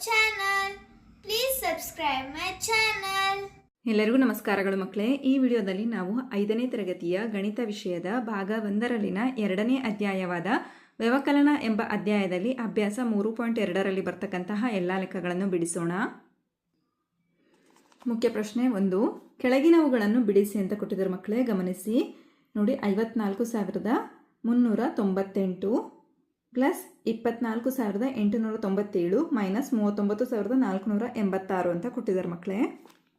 channel. Please subscribe my channel. ಎಲ್ಲರಿಗೂ ನಮಸ್ಕಾರಗಳು ಮಕ್ಕಳೇ. ಈ ವಿಡಿಯೋದಲ್ಲಿ ನಾವು 5ನೇ ತರಗತಿಯ ಗಣಿತ ವಿಷಯದ ಭಾಗ 1ರಲ್ಲಿನ 2ನೇ ಅಧ್ಯಾಯವಾದ ವ್ಯವಕಲನ ಎಂಬ ಅಧ್ಯಾಯದಲ್ಲಿ ಅಭ್ಯಾಸ 3.2ರಲ್ಲಿ ಬರ್ತಕ್ಕಂತಹ ಎಲ್ಲ ಲೆಕ್ಕಗಳನ್ನು ಬಿಡಿಸೋಣ. ಮುಖ್ಯ ಪ್ರಶ್ನೆ 1. ಕೆಳಗಿನವುಗಳನ್ನು ಬಿಡಿಸಿ ಅಂತ ಕೊಟ್ಟಿದ್ದಾರೆ ಮಕ್ಕಳೇ, ಗಮನಿಸಿ. ನೋಡಿ, 54,398 ಪ್ಲಸ್ 24,897 ಮೈನಸ್ 39,486 ಅಂತ ಕೊಟ್ಟಿದ್ದಾರೆ ಮಕ್ಕಳೇ.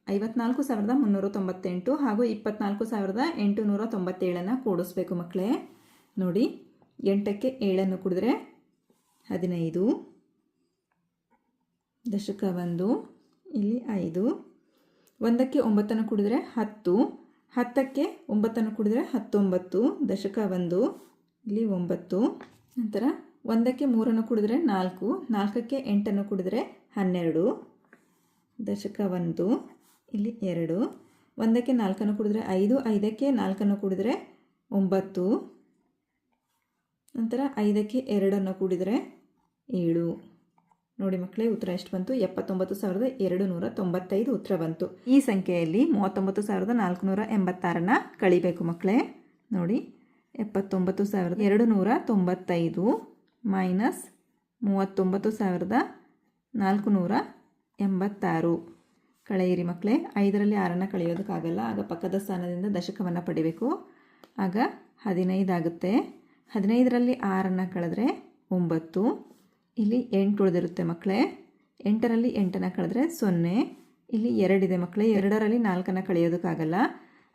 54,398 ಹಾಗೂ 24,897 ಕೂಡಿಸ್ಬೇಕು ಮಕ್ಕಳೇ. ನೋಡಿ, 8ಕ್ಕೆ 7 ಕೂಡಿದ್ರೆ 15, ದಶಕ 1 ಇಲ್ಲಿ 5, 1ಕ್ಕೆ 9 ಕೂಡಿದ್ರೆ 10, 10ಕ್ಕೆ 9 ಕೂಡಿದ್ರೆ 19, ದಶಕ 1 ಇಲ್ಲಿ 9. ನಂತರ 1ಕ್ಕೆ 3 ಕೂಡಿದ್ರೆ 4, 4ಕ್ಕೆ 8 ಕೂಡಿದ್ರೆ 12, ದಶಕ 1 ಇಲ್ಲಿ 2, 1ಕ್ಕೆ 4 ಕೂಡಿದ್ರೆ 5, 5ಕ್ಕೆ 4 ಕೂಡಿದ್ರೆ 9, ನಂತರ 5ಕ್ಕೆ 2 ಕೂಡಿದ್ರೆ 7. ನೋಡಿ ಮಕ್ಕಳೇ, ಉತ್ತರ ಎಷ್ಟು ಬಂತು? 79,295 ಉತ್ತರ ಬಂತು. ಈ ಸಂಖ್ಯೆಯಲ್ಲಿ 39,486 ಕಳಿಬೇಕು ಮಕ್ಕಳೇ. ನೋಡಿ, 79,295 ಮೈನಸ್ 39,486 ಕಳೆಯಿರಿ ಮಕ್ಕಳೇ. 5ರಲ್ಲಿ 6 ಕಳೆಯೋದಕ್ಕಾಗಲ್ಲ, ಆಗ ಪಕ್ಕದ ಸ್ಥಾನದಿಂದ ದಶಕವನ್ನು ಪಡಿಬೇಕು. ಆಗ 15 ಆಗುತ್ತೆ. 15ರಲ್ಲಿ 6 ಕಳೆದ್ರೆ 9, ಇಲ್ಲಿ 8 ಉಳಿದಿರುತ್ತೆ ಮಕ್ಕಳೇ. 8ರಲ್ಲಿ 8 ಕಳೆದ್ರೆ 0, ಇಲ್ಲಿ 2 ಇದೆ ಮಕ್ಕಳೇ. 2ರಲ್ಲಿ 4 ಕಳೆಯೋದಕ್ಕಾಗಲ್ಲ,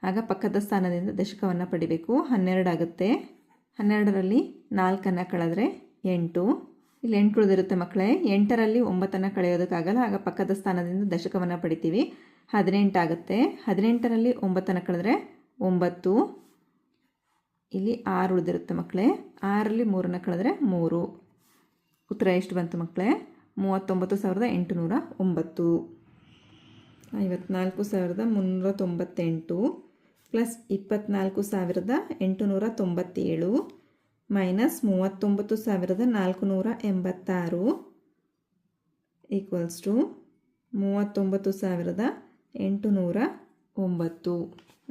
ಆಗ ಪಕ್ಕದ ಸ್ಥಾನದಿಂದ ದಶಕವನ್ನು ಪಡಿಬೇಕು. 12 ಆಗುತ್ತೆ. 12ರಲ್ಲಿ 4 ಕಳೆದ್ರೆ 8, ಇಲ್ಲಿ 8 ಉಳಿದಿರುತ್ತೆ ಮಕ್ಕಳೇ. 8ರಲ್ಲಿ 9 ಕಳೆಯೋದಕ್ಕಾಗಲ್ಲ, ಆಗ ಪಕ್ಕದ ಸ್ಥಾನದಿಂದ ದಶಕವನ್ನು ಪಡಿತೀವಿ. 18 ಆಗುತ್ತೆ. 18ರಲ್ಲಿ 9 ಕಳೆದ್ರೆ 9, ಇಲ್ಲಿ 6 ಉಳಿದಿರುತ್ತೆ ಮಕ್ಕಳೇ. 6ರಲ್ಲಿ 3 ಕಳೆದ್ರೆ 3. ಉತ್ತರ ಎಷ್ಟು ಬಂತು ಮಕ್ಕಳೇ? 39,809. 54,398 ಪ್ಲಸ್ 24,897 ಮೈನಸ್ 39,486 ಈಕ್ವಲ್ಸ್ ಟು 39,809.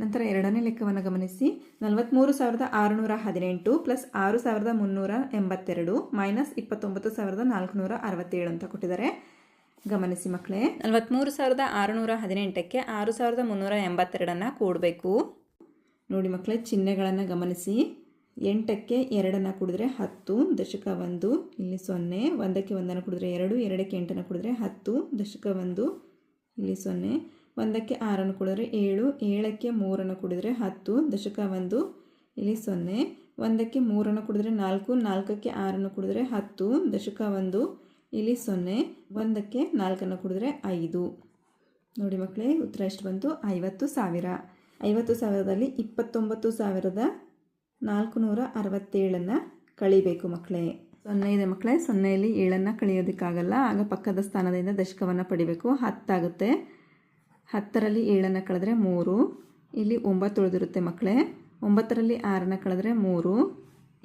ನಂತರ ಎರಡನೇ ಲೆಕ್ಕವನ್ನು ಗಮನಿಸಿ. 43,618 ಪ್ಲಸ್ 6,382 ಮೈನಸ್ 29,467 ಅಂತ ಕೊಟ್ಟಿದ್ದಾರೆ. ಗಮನಿಸಿ ಮಕ್ಕಳೇ, 43,618ಕ್ಕೆ 6,382 ಕೂಡಬೇಕು. ನೋಡಿ ಮಕ್ಕಳೇ, ಚಿಹ್ನೆಗಳನ್ನು ಗಮನಿಸಿ. 8ಕ್ಕೆ 2 ಕೂಡಿದ್ರೆ 10, ದಶಕ 1 ಇಲ್ಲಿ 0, 1ಕ್ಕೆ 1 ಕೂಡಿದ್ರೆ 2, 2ಕ್ಕೆ 8 ಕೂಡಿದ್ರೆ 10, ದಶಕ 1 ಇಲ್ಲಿ 0, 1ಕ್ಕೆ 6 ಕೂಡಿದ್ರೆ 7, 7ಕ್ಕೆ 3 ಕೂಡಿದ್ರೆ 10, ದಶಕ 1 ಇಲ್ಲಿ 0, 1ಕ್ಕೆ 3 ಕೂಡಿದ್ರೆ 4, 4ಕ್ಕೆ 6 ಕೂಡಿದ್ರೆ 10, ದಶಕ 1 ಇಲ್ಲಿ 0, 1ಕ್ಕೆ 4 ಕೂಡಿದ್ರೆ 5. ನೋಡಿ ಮಕ್ಕಳೇ, ಉತ್ತರ ಎಷ್ಟು ಬಂತು? 50,000. 50,000ದಲ್ಲಿ 29,467 ಕಳಿಬೇಕು ಮಕ್ಕಳೇ. 0 ಇದೆ ಮಕ್ಕಳೇ. 0ಯಲ್ಲಿ 7 ಕಳಿಯೋದಕ್ಕಾಗಲ್ಲ, ಆಗ ಪಕ್ಕದ ಸ್ಥಾನದಿಂದ ದಶಕವನ್ನು ಪಡಿಬೇಕು. 10 ಆಗುತ್ತೆ. 10ರಲ್ಲಿ 7 ಕಳೆದ್ರೆ 3, ಇಲ್ಲಿ 9 ಉಳಿದಿರುತ್ತೆ ಮಕ್ಕಳೇ. 9ರಲ್ಲಿ 6 ಕಳೆದ್ರೆ 3,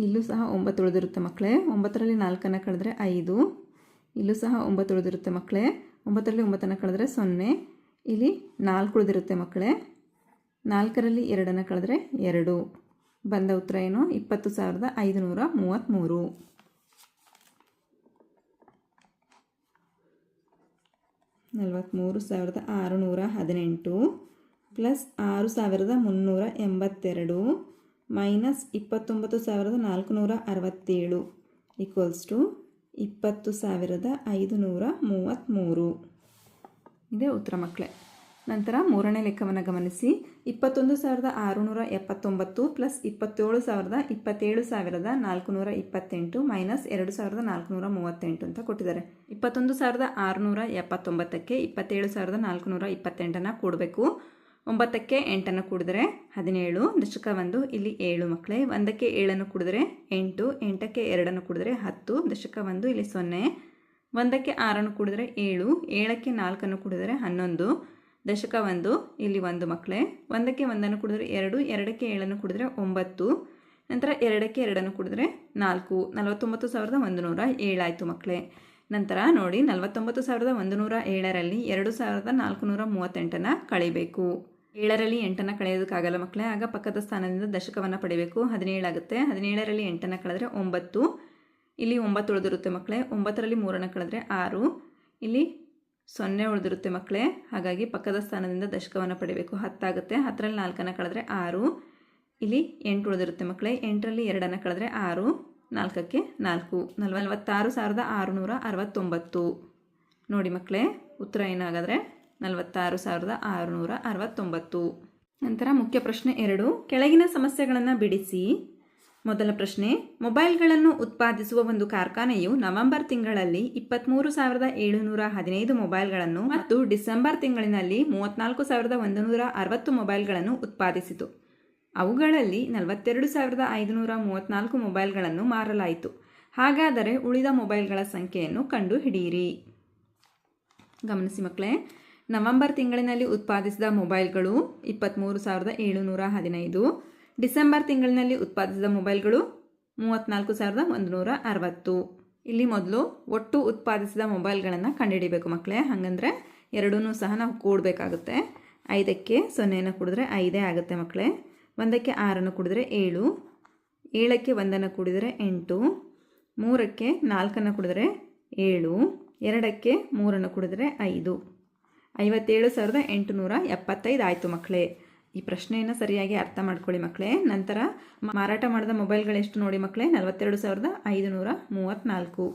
ಇಲ್ಲೂ ಸಹ 9 ಉಳಿದಿರುತ್ತೆ ಮಕ್ಕಳೇ. 9ರಲ್ಲಿ 4 ಕಳೆದ್ರೆ 5, ಇಲ್ಲೂ ಸಹ 9 ಉಳಿದಿರುತ್ತೆ ಮಕ್ಕಳೇ. 9ರಲ್ಲಿ 9 ಕಳೆದ್ರೆ 0, ಇಲ್ಲಿ 4 ಉಳಿದಿರುತ್ತೆ ಮಕ್ಕಳೇ. 4ರಲ್ಲಿ 2 ಕಳೆದ್ರೆ 2. ಬಂದ ಉತ್ತರ ಏನು? 20,533. 43,618 ಪ್ಲಸ್ 6,382 ಮೈನಸ್ 29,467 ಈಕ್ವಲ್ಸ್ ಟು 20,533 ಇದೇ ಉತ್ತರ ಮಕ್ಕಳೇ. ನಂತರ ಮೂರನೇ ಲೆಕ್ಕವನ್ನು ಗಮನಿಸಿ. 21,679 ಪ್ಲಸ್ 27,428 ಮೈನಸ್ 2,438 ಅಂತ ಕೊಟ್ಟಿದ್ದಾರೆ. 21,679ಕ್ಕೆ 27,428 ಕೂಡಬೇಕು. 9ಕ್ಕೆ 8 ಕೂಡಿದ್ರೆ 17, ದಶಕ 1 ಇಲ್ಲಿ 7 ಮಕ್ಕಳೇ. 1ಕ್ಕೆ 7 ಕೂಡಿದ್ರೆ 8, 8ಕ್ಕೆ 2 ಕೂಡಿದ್ರೆ 10, ದಶಕ 1 ಇಲ್ಲಿ 0, 1ಕ್ಕೆ 6 ಕೂಡಿದ್ರೆ 7, 7ಕ್ಕೆ 4 ಕೂಡಿದ್ರೆ 11, ದಶಕ 1 ಇಲ್ಲಿ 1 ಮಕ್ಕಳೇ. 1ಕ್ಕೆ 1 ಕೂಡಿದ್ರೆ 2, 2ಕ್ಕೆ 7 ಕೂಡಿದ್ರೆ 9, ನಂತರ 2ಕ್ಕೆ 2 ಕೂಡಿದ್ರೆ 4, 49,107 ಆಯಿತು ಮಕ್ಕಳೇ. ನಂತರ ನೋಡಿ 49,107ರಲ್ಲಿ 2,438 ಕಳಿಬೇಕು. 7ರಲ್ಲಿ 8 ಕಳೆಯೋದಕ್ಕಾಗಲ್ಲ ಮಕ್ಕಳೇ. ಆಗ ಪಕ್ಕದ ಸ್ಥಾನದಿಂದ ದಶಕವನ್ನು ಪಡಿಬೇಕು. 17 ಆಗುತ್ತೆ. 17ರಲ್ಲಿ 8 ಕಳೆದ್ರೆ 9. ಇಲ್ಲಿ 9 ಉಳಿದಿರುತ್ತೆ ಮಕ್ಕಳೇ. 9ರಲ್ಲಿ 3 ಕಳೆದ್ರೆ 6. ಇಲ್ಲಿ 0 ಉಳಿದಿರುತ್ತೆ ಮಕ್ಕಳೇ. ಹಾಗಾಗಿ ಪಕ್ಕದ ಸ್ಥಾನದಿಂದ ದಶಕವನ್ನು ಪಡಿಬೇಕು. 10 ಆಗುತ್ತೆ. 10ರಲ್ಲಿ 4 ಕಳೆದ್ರೆ 6. ಇಲ್ಲಿ 8 ಉಳಿದಿರುತ್ತೆ ಮಕ್ಕಳೇ. 8ರಲ್ಲಿ 2 ಕಳೆದ್ರೆ 6. 4ಕ್ಕೆ 4. 46,669. ನೋಡಿ ಮಕ್ಕಳೇ, ಉತ್ತರ ಏನಾಗಾದರೆ 46,669. ನಂತರ ಮುಖ್ಯ ಪ್ರಶ್ನೆ 2. ಕೆಳಗಿನ ಸಮಸ್ಯೆಗಳನ್ನು ಬಿಡಿಸಿ. ಮೊದಲ ಪ್ರಶ್ನೆ, ಮೊಬೈಲ್ಗಳನ್ನು ಉತ್ಪಾದಿಸುವ ಒಂದು ಕಾರ್ಖಾನೆಯು ನವೆಂಬರ್ ತಿಂಗಳಲ್ಲಿ 23,715 ಮೊಬೈಲ್ಗಳನ್ನು ಮತ್ತು ಡಿಸೆಂಬರ್ ತಿಂಗಳಿನಲ್ಲಿ 34,160 ಮೊಬೈಲ್ಗಳನ್ನು ಉತ್ಪಾದಿಸಿತು. ಅವುಗಳಲ್ಲಿ 42,534 ಮೊಬೈಲ್ಗಳನ್ನು ಮಾರಲಾಯಿತು. ಹಾಗಾದರೆ ಉಳಿದ ಮೊಬೈಲ್ಗಳ ಸಂಖ್ಯೆಯನ್ನು ಕಂಡುಹಿಡಿಯಿರಿ. ಗಮನಿಸಿ ಮಕ್ಕಳೇ, ನವೆಂಬರ್ ತಿಂಗಳಿನಲ್ಲಿ ಉತ್ಪಾದಿಸಿದ ಮೊಬೈಲ್ಗಳು 23,715. ಡಿಸೆಂಬರ್ ತಿಂಗಳಿನಲ್ಲಿ ಉತ್ಪಾದಿಸಿದ ಮೊಬೈಲ್ಗಳು 34,160. ಇಲ್ಲಿ ಮೊದಲು ಒಟ್ಟು ಉತ್ಪಾದಿಸಿದ ಮೊಬೈಲ್ಗಳನ್ನು ಕಂಡುಹಿಡಿಬೇಕು ಮಕ್ಕಳೇ. ಹಾಗಂದರೆ ಎರಡೂ ಸಹ ನಾವು ಕೂಡಬೇಕಾಗುತ್ತೆ. 5ಕ್ಕೆ 0 ಕೂಡಿದ್ರೆ 5 ಆಗುತ್ತೆ ಮಕ್ಕಳೇ. 1ಕ್ಕೆ 6 ಕೂಡಿದ್ರೆ 7. 7ಕ್ಕೆ 1 ಕೂಡಿದರೆ 8. 3ಕ್ಕೆ 4 ಕೂಡಿದ್ರೆ 7. 2ಕ್ಕೆ 3 ಕೂಡಿದ್ರೆ 5. 57,875 ಆಯಿತು ಮಕ್ಕಳೇ. ಈ ಪ್ರಶ್ನೆಯನ್ನು ಸರಿಯಾಗಿ ಅರ್ಥ ಮಾಡ್ಕೊಳ್ಳಿ ಮಕ್ಕಳೇ. ನಂತರ ಮಾರಾಟ ಮಾಡಿದ ಮೊಬೈಲ್ಗಳೆಷ್ಟು ನೋಡಿ ಮಕ್ಕಳೇ, 42,534.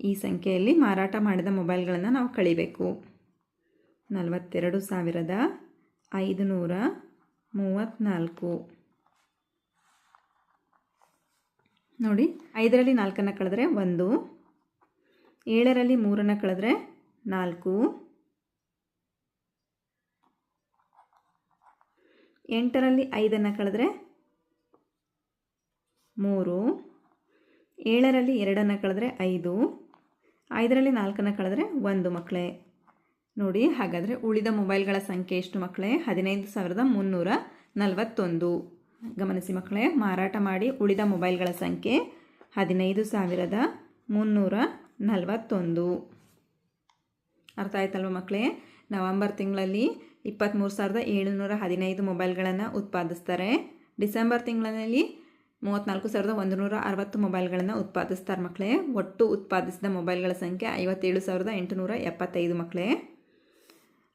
ಈ ಸಂಖ್ಯೆಯಲ್ಲಿ ಮಾರಾಟ ಮಾಡಿದ ಮೊಬೈಲ್ಗಳನ್ನು ನಾವು ಕಳಿಬೇಕು. 42,534. ನೋಡಿ, 5ರಲ್ಲಿ 4 ಕಳೆದ್ರೆ 1. 7ರಲ್ಲಿ 3 ಕಳೆದ್ರೆ 4. 8ರಲ್ಲಿ 5 ಕಳೆದ್ರೆ 3. 7ರಲ್ಲಿ 2 ಕಳೆದ್ರೆ 5. 5ರಲ್ಲಿ 4 ಕಳೆದ್ರೆ 1 ಮಕ್ಕಳೇ. ನೋಡಿ, ಹಾಗಾದರೆ ಉಳಿದ ಮೊಬೈಲ್ಗಳ ಸಂಖ್ಯೆ ಎಷ್ಟು ಮಕ್ಕಳೇ? 15,341. ಗಮನಿಸಿ ಮಕ್ಕಳೇ, ಮಾರಾಟ ಮಾಡಿ ಉಳಿದ ಮೊಬೈಲ್ಗಳ ಸಂಖ್ಯೆ 15,341. ಅರ್ಥ ಆಯ್ತಲ್ವ ಮಕ್ಕಳೇ? ನವೆಂಬರ್ ತಿಂಗಳಲ್ಲಿ 23,715 ಮೊಬೈಲ್ಗಳನ್ನು ಉತ್ಪಾದಿಸ್ತಾರೆ. ಡಿಸೆಂಬರ್ ತಿಂಗಳಲ್ಲಿ 34,160 ಮೊಬೈಲ್ಗಳನ್ನು ಉತ್ಪಾದಿಸ್ತಾರೆ ಮಕ್ಕಳೇ. ಒಟ್ಟು ಉತ್ಪಾದಿಸಿದ ಮೊಬೈಲ್ಗಳ ಸಂಖ್ಯೆ 57,875 ಮಕ್ಕಳೇ.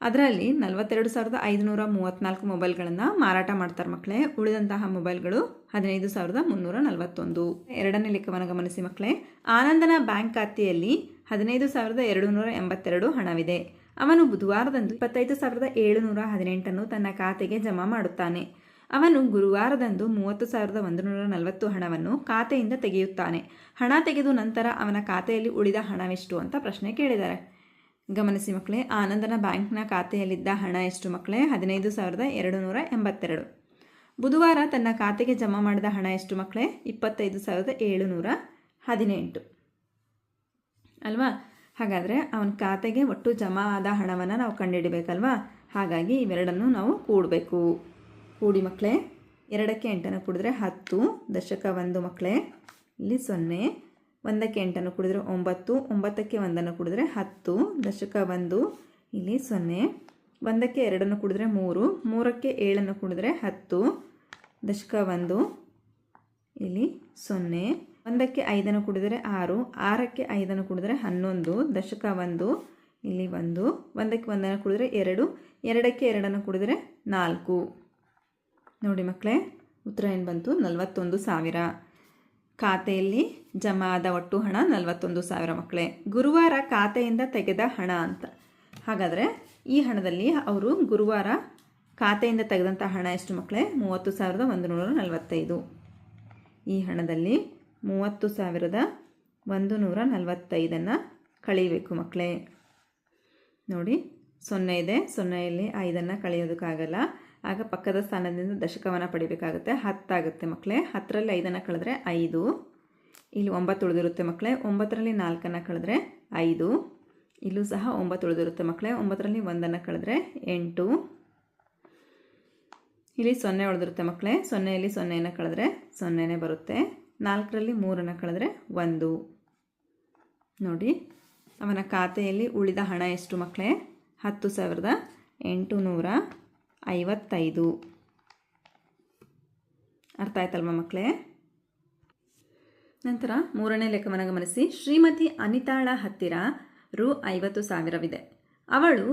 ಅದರಲ್ಲಿ 42,534 ಮೊಬೈಲ್ಗಳನ್ನು ಮಾರಾಟ ಮಾಡ್ತಾರೆ ಮಕ್ಕಳೇ. ಉಳಿದಂತಹ ಮೊಬೈಲ್ಗಳು 15,341. ಎರಡನೇ ಲೆಕ್ಕವನ್ನು ಗಮನಿಸಿ ಮಕ್ಕಳೇ. ಆನಂದನ ಬ್ಯಾಂಕ್ ಖಾತೆಯಲ್ಲಿ 15,282 ಹಣವಿದೆ. ಅವನು ಬುಧವಾರದಂದು 25,718 ತನ್ನ ಖಾತೆಗೆ ಜಮಾ ಮಾಡುತ್ತಾನೆ. ಅವನು ಗುರುವಾರದಂದು 30,140 ಹಣವನ್ನು ಖಾತೆಯಿಂದ ತೆಗೆಯುತ್ತಾನೆ. ಹಣ ತೆಗೆದು ನಂತರ ಅವನ ಖಾತೆಯಲ್ಲಿ ಉಳಿದ ಹಣವೆಷ್ಟು ಅಂತ ಪ್ರಶ್ನೆ ಕೇಳಿದ್ದಾರೆ. ಗಮನಿಸಿ ಮಕ್ಕಳೇ, ಆನಂದನ ಬ್ಯಾಂಕ್ನ ಖಾತೆಯಲ್ಲಿದ್ದ ಹಣ ಎಷ್ಟು ಮಕ್ಕಳೇ? 15,282. ಬುಧವಾರ ತನ್ನ ಖಾತೆಗೆ ಜಮಾ ಮಾಡಿದ ಹಣ ಎಷ್ಟು ಮಕ್ಕಳೇ? 25,718 ಅಲ್ವಾ? ಹಾಗಾದರೆ ಅವನ ಖಾತೆಗೆ ಒಟ್ಟು ಜಮಾ ಆದ ಹಣವನ್ನು ನಾವು ಕಂಡುಹಿಡಬೇಕಲ್ವಾ? ಹಾಗಾಗಿ ಇವೆರಡನ್ನು ನಾವು ಕೂಡಬೇಕು. ಕೂಡಿ ಮಕ್ಕಳೇ. 2ಕ್ಕೆ 8 ಕೂಡಿದ್ರೆ 10. ದಶಕ 1 ಮಕ್ಕಳೇ. ಇಲ್ಲಿ 0. 1ಕ್ಕೆ 8 ಕೂಡಿದ್ರೆ 9. 9ಕ್ಕೆ 1 ಕೂಡಿದ್ರೆ 10. ದಶಕ 1. ಇಲ್ಲಿ 0. 1ಕ್ಕೆ 2 ಕೂಡಿದ್ರೆ 3. 3ಕ್ಕೆ 7 ಕೂಡಿದ್ರೆ 10. ದಶಕ 1. ಇಲ್ಲಿ 0. 1ಕ್ಕೆ 5 ಕೂಡಿದರೆ 6. 6ಕ್ಕೆ 5 ಕೂಡಿದರೆ 11. ದಶಕ 1. ಇಲ್ಲಿ 1. 1ಕ್ಕೆ 1 ಕೂಡಿದರೆ 2. 2ಕ್ಕೆ 2 ಕೂಡಿದರೆ 4. ನೋಡಿ ಮಕ್ಕಳೇ, ಉತ್ತರ ಏನು ಬಂತು? 41,000. ಖಾತೆಯಲ್ಲಿ ಜಮಾ ಆದ ಒಟ್ಟು ಹಣ 41,000 ಮಕ್ಕಳೇ. ಗುರುವಾರ ಖಾತೆಯಿಂದ ತೆಗೆದ ಹಣ ಅಂತ. ಹಾಗಾದರೆ ಈ ಹಣದಲ್ಲಿ ಅವರು ಗುರುವಾರ ಖಾತೆಯಿಂದ ತೆಗೆದಂಥ ಹಣ ಎಷ್ಟು ಮಕ್ಕಳೇ? 30,145. ಈ ಹಣದಲ್ಲಿ 30,145 ಕಳೀಬೇಕು ಮಕ್ಕಳೇ. ನೋಡಿ, 0 ಇದೆ. 0ಯಲ್ಲಿ 5 ಕಳೆಯೋದಕ್ಕಾಗಲ್ಲ. ಆಗ ಪಕ್ಕದ ಸ್ಥಾನದಿಂದ ದಶಕವನ್ನು ಪಡಿಬೇಕಾಗುತ್ತೆ. 10 ಆಗುತ್ತೆ ಮಕ್ಕಳೇ. 10ರಲ್ಲಿ 5 ಕಳೆದ್ರೆ 5. ಇಲ್ಲಿ 9 ಉಳಿದಿರುತ್ತೆ ಮಕ್ಕಳೇ. 9ರಲ್ಲಿ 4 ಕಳೆದ್ರೆ 5. ಇಲ್ಲೂ ಸಹ 9 ಉಳಿದಿರುತ್ತೆ ಮಕ್ಕಳೇ. 9ರಲ್ಲಿ 1 ಕಳೆದ್ರೆ 8. ಇಲ್ಲಿ 0 ಉಳಿದಿರುತ್ತೆ ಮಕ್ಕಳೇ. 0ಯಲ್ಲಿ 0 ಕಳೆದ್ರೆ 0 ಬರುತ್ತೆ. 4ರಲ್ಲಿ 3 ಕಳೆದ್ರೆ 1. ನೋಡಿ, ಅವನ ಖಾತೆಯಲ್ಲಿ ಉಳಿದ ಹಣ ಎಷ್ಟು ಮಕ್ಕಳೇ? 10,855. ಅರ್ಥ ಆಯ್ತಲ್ವ ಮಕ್ಕಳೇ? ನಂತರ ಮೂರನೇ ಲೆಕ್ಕವನ್ನು ಗಮನಿಸಿ. ಶ್ರೀಮತಿ ಅನಿತಾಳ ಹತ್ತಿರ ರು 50,000ವಿದೆ. ಅವಳು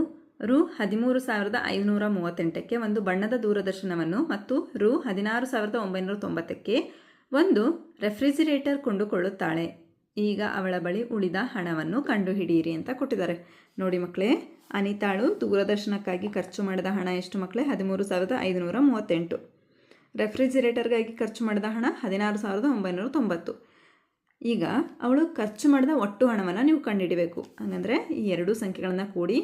ರು 13,538ಕ್ಕೆ ಒಂದು ಬಣ್ಣದ ದೂರದರ್ಶನವನ್ನು ಮತ್ತು ರು 16,990ಕ್ಕೆ ಒಂದು ರೆಫ್ರಿಜಿರೇಟರ್ ಕೊಂಡುಕೊಳ್ಳುತ್ತಾಳೆ. ಈಗ ಅವಳ ಬಳಿ ಉಳಿದ ಹಣವನ್ನು ಕಂಡುಹಿಡಿಯಿರಿ ಅಂತ ಕೊಟ್ಟಿದ್ದಾರೆ. ನೋಡಿ ಮಕ್ಕಳೇ, ಅನಿತಾಳು ದೂರದರ್ಶನಕ್ಕಾಗಿ ಖರ್ಚು ಮಾಡಿದ ಹಣ ಎಷ್ಟು ಮಕ್ಕಳೇ? 13,538. ರೆಫ್ರಿಜಿರೇಟರ್ಗಾಗಿ ಖರ್ಚು ಮಾಡಿದ ಹಣ 16,990. ಈಗ ಅವಳು ಖರ್ಚು ಮಾಡಿದ ಒಟ್ಟು ಹಣವನ್ನು ನೀವು ಕಂಡುಹಿಡಿಬೇಕು. ಹಾಗಂದರೆ ಈ ಎರಡೂ ಸಂಖ್ಯೆಗಳನ್ನು ಕೂಡಿ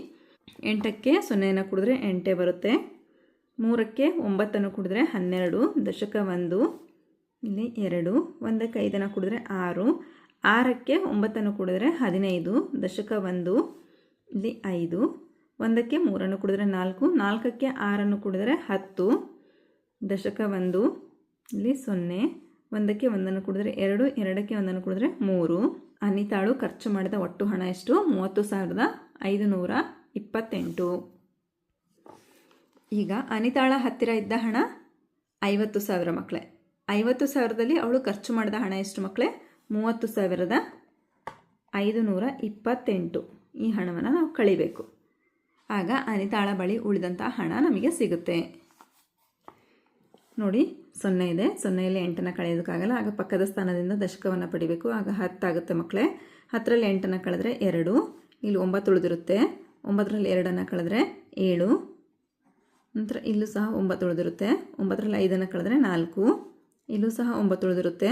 8ಕ್ಕೆ 0 ಕೂಡಿದ್ರೆ 8 ಬರುತ್ತೆ. 3ಕ್ಕೆ 9 ಕೂಡಿದ್ರೆ 12, ದಶಕ 1, ಇಲ್ಲಿ 2, 1ಕ್ಕೆ 5 ಕೂಡಿದ್ರೆ 6, 6ಕ್ಕೆ 9 ಕೂಡಿದ್ರೆ 15, ದಶಕ 1, ಇಲ್ಲಿ 5, 1ಕ್ಕೆ 3 ಕೂಡಿದ್ರೆ 4, 4ಕ್ಕೆ 6 ಕೂಡಿದ್ರೆ 10, ದಶಕ 1, ಇಲ್ಲಿ 0, 1ಕ್ಕೆ 1 ಕೂಡಿದ್ರೆ 2, 2ಕ್ಕೆ 1 ಕೂಡಿದ್ರೆ 3. ಅನಿತಾಳು ಖರ್ಚು ಮಾಡಿದ ಒಟ್ಟು ಹಣ ಎಷ್ಟು? 30,528. ಈಗ ಅನಿತಾಳ ಹತ್ತಿರ ಇದ್ದ ಹಣ 50,000 ಮಕ್ಕಳೇ. 50,000ದಲ್ಲಿ ಅವಳು ಖರ್ಚು ಮಾಡಿದ ಹಣ ಎಷ್ಟು ಮಕ್ಕಳೇ? 30,528. ಈ ಹಣವನ್ನು ನಾವು ಕಳಿಬೇಕು. ಆಗ ಅನಿತಾಳ ಬಳಿ ಉಳಿದಂಥ ಹಣ ನಮಗೆ ಸಿಗುತ್ತೆ. ನೋಡಿ, 0 ಇದೆ. 0ಯಲ್ಲಿ 8 ಕಳೆಯೋದಕ್ಕಾಗಲ್ಲ. ಆಗ ಪಕ್ಕದ ಸ್ಥಾನದಿಂದ ದಶಕವನ್ನು ಪಡಿಬೇಕು. ಆಗ 10 ಆಗುತ್ತೆ ಮಕ್ಕಳೇ. 10ರಲ್ಲಿ 8 ಕಳೆದ್ರೆ 2, ಇಲ್ಲಿ 9 ಉಳಿದಿರುತ್ತೆ. 9ರಲ್ಲಿ 2 ಕಳೆದ್ರೆ 7, ನಂತರ ಇಲ್ಲೂ ಸಹ 9 ಉಳಿದಿರುತ್ತೆ. 9ರಲ್ಲಿ 5 ಕಳೆದ್ರೆ 4, ಇಲ್ಲೂ ಸಹ 9 ಉಳಿದಿರುತ್ತೆ.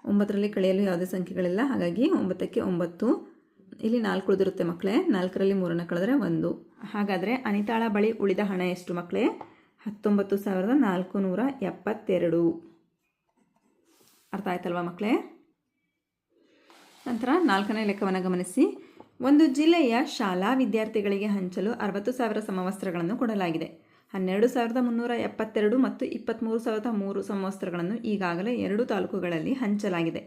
9ರಲ್ಲಿ ಕಳೆಯಲು ಯಾವುದೇ ಸಂಖ್ಯೆಗಳಿಲ್ಲ, ಹಾಗಾಗಿ 9ಕ್ಕೆ 9, ಇಲ್ಲಿ 4 ಉಳಿದಿರುತ್ತೆ ಮಕ್ಕಳೇ. 4ರಲ್ಲಿ 3 ಕಳೆದ್ರೆ 1. ಹಾಗಾದರೆ ಅನಿತಾಳ ಬಳಿ ಉಳಿದ ಹಣ ಎಷ್ಟು ಮಕ್ಕಳೇ? 19,472. ಅರ್ಥ ಆಯ್ತಲ್ವಾ ಮಕ್ಕಳೇ? ನಂತರ 4ನೇ ಲೆಕ್ಕವನ್ನು ಗಮನಿಸಿ. ಒಂದು ಜಿಲ್ಲೆಯ ಶಾಲಾ ವಿದ್ಯಾರ್ಥಿಗಳಿಗೆ ಹಂಚಲು 60,000 ಸಮವಸ್ತ್ರಗಳನ್ನು ಕೊಡಲಾಗಿದೆ. 12,372 ಮತ್ತು 23,003 ಸಮವಸ್ತ್ರಗಳನ್ನು ಈಗಾಗಲೇ 2 ತಾಲೂಕುಗಳಲ್ಲಿ ಹಂಚಲಾಗಿದೆ.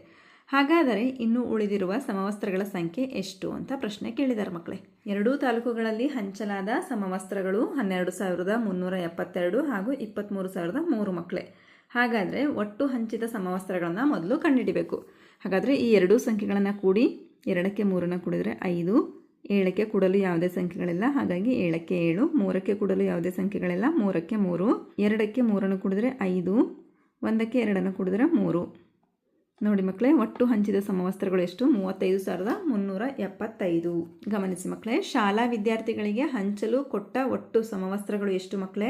ಹಾಗಾದರೆ ಇನ್ನು ಉಳಿದಿರುವ ಸಮವಸ್ತ್ರಗಳ ಸಂಖ್ಯೆ ಎಷ್ಟು ಅಂತ ಪ್ರಶ್ನೆ ಕೇಳಿದ್ದಾರೆ ಮಕ್ಕಳೇ. 2 ತಾಲೂಕುಗಳಲ್ಲಿ ಹಂಚಲಾದ ಸಮವಸ್ತ್ರಗಳು 12,372 ಹಾಗೂ 23,003 ಮಕ್ಕಳೇ. ಹಾಗಾದರೆ ಒಟ್ಟು ಹಂಚಿದ ಸಮವಸ್ತ್ರಗಳನ್ನು ಮೊದಲು ಕಂಡುಹಿಡಿಬೇಕು. ಹಾಗಾದರೆ ಈ ಎರಡೂ ಸಂಖ್ಯೆಗಳನ್ನು ಕೂಡಿ 2ಕ್ಕೆ 3 ಕೂಡಿದರೆ 5, 7ಕ್ಕೆ ಕೂಡಲು ಯಾವುದೇ ಸಂಖ್ಯೆಗಳಿಲ್ಲ, ಹಾಗಾಗಿ 7ಕ್ಕೆ 7, 3ಕ್ಕೆ ಕೂಡಲು ಯಾವುದೇ ಸಂಖ್ಯೆಗಳಿಲ್ಲ, 3ಕ್ಕೆ 3, 2ಕ್ಕೆ 3 ಕೂಡಿದರೆ 5, 1ಕ್ಕೆ 2 ಕೂಡಿದರೆ 3. ನೋಡಿ ಮಕ್ಕಳೇ, ಒಟ್ಟು ಹಂಚಿದ ಸಮವಸ್ತ್ರಗಳು ಎಷ್ಟು? 35,375. ಗಮನಿಸಿ ಮಕ್ಕಳೇ, ಶಾಲಾ ವಿದ್ಯಾರ್ಥಿಗಳಿಗೆ ಹಂಚಲು ಕೊಟ್ಟ ಒಟ್ಟು ಸಮವಸ್ತ್ರಗಳು ಎಷ್ಟು ಮಕ್ಕಳೇ?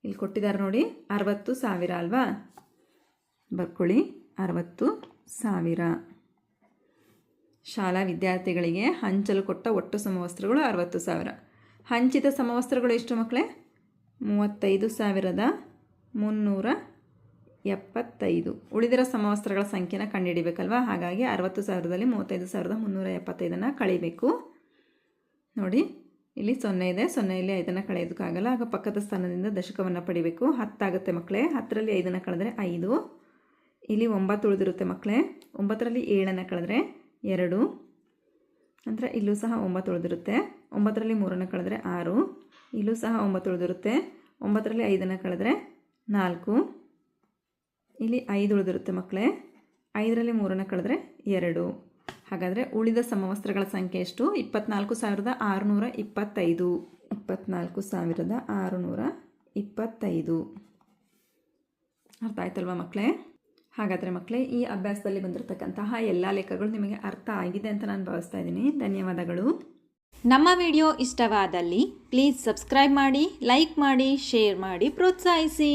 ಇಲ್ಲಿ ಕೊಟ್ಟಿದ್ದಾರೆ ನೋಡಿ, 60,000 ಅಲ್ವಾ? ಬರ್ಕೊಳ್ಳಿ, 60,000. ಶಾಲಾ ವಿದ್ಯಾರ್ಥಿಗಳಿಗೆ ಹಂಚಲು ಕೊಟ್ಟ ಒಟ್ಟು ಸಮವಸ್ತ್ರಗಳು 60,000. ಹಂಚಿದ ಸಮವಸ್ತ್ರಗಳು ಎಷ್ಟು ಮಕ್ಕಳೇ? 35,375. ಉಳಿದಿರೋ ಸಮವಸ್ತ್ರಗಳ ಸಂಖ್ಯೆನ ಕಂಡುಹಿಡಿಬೇಕಲ್ವಾ? ಹಾಗಾಗಿ 60,000ದಲ್ಲಿ 35,375 ಕಳಿಬೇಕು. ನೋಡಿ, ಇಲ್ಲಿ 0 ಇದೆ. 0ಯಲ್ಲಿ 5 ಕಳೆಯೋದಕ್ಕಾಗಲ್ಲ. ಆಗ ಪಕ್ಕದ ಸ್ಥಾನದಿಂದ ದಶಕವನ್ನು ಪಡಿಬೇಕು. 10 ಆಗುತ್ತೆ ಮಕ್ಕಳೇ. 10ರಲ್ಲಿ 5 ಕಳೆದ್ರೆ 5, ಇಲ್ಲಿ 9 ಉಳಿದಿರುತ್ತೆ ಮಕ್ಕಳೇ. 9ರಲ್ಲಿ 7 ಕಳೆದ್ರೆ 2, ನಂತರ ಇಲ್ಲೂ ಸಹ 9 ಉಳಿದಿರುತ್ತೆ. 9ರಲ್ಲಿ 3 ಕಳೆದ್ರೆ 6, ಇಲ್ಲೂ ಸಹ 9 ಉಳಿದಿರುತ್ತೆ. 9ರಲ್ಲಿ 5 ಕಳೆದ್ರೆ 4, ಇಲ್ಲಿ 5 ಉಳಿದಿರುತ್ತೆ ಮಕ್ಕಳೇ. 5ರಲ್ಲಿ 3 ಕಳೆದ್ರೆ 2. ಹಾಗಾದರೆ ಉಳಿದ ಸಮವಸ್ತ್ರಗಳ ಸಂಖ್ಯೆ ಎಷ್ಟು? 24,625. 24,625. ಅರ್ಥ ಆಯ್ತಲ್ವಾ ಮಕ್ಕಳೇ? ಹಾಗಾದರೆ ಮಕ್ಕಳೇ, ಈ ಅಭ್ಯಾಸದಲ್ಲಿ ಬಂದಿರತಕ್ಕಂತಹ ಎಲ್ಲ ಲೆಕ್ಕಗಳು ನಿಮಗೆ ಅರ್ಥ ಆಗಿದೆ ಅಂತ ನಾನು ಭಾವಿಸ್ತಾ ಇದ್ದೀನಿ. ಧನ್ಯವಾದಗಳು. ನಮ್ಮ ವಿಡಿಯೋ ಇಷ್ಟವಾದಲ್ಲಿ ಪ್ಲೀಸ್ ಸಬ್ಸ್ಕ್ರೈಬ್ ಮಾಡಿ, ಲೈಕ್ ಮಾಡಿ, ಶೇರ್ ಮಾಡಿ, ಪ್ರೋತ್ಸಾಹಿಸಿ.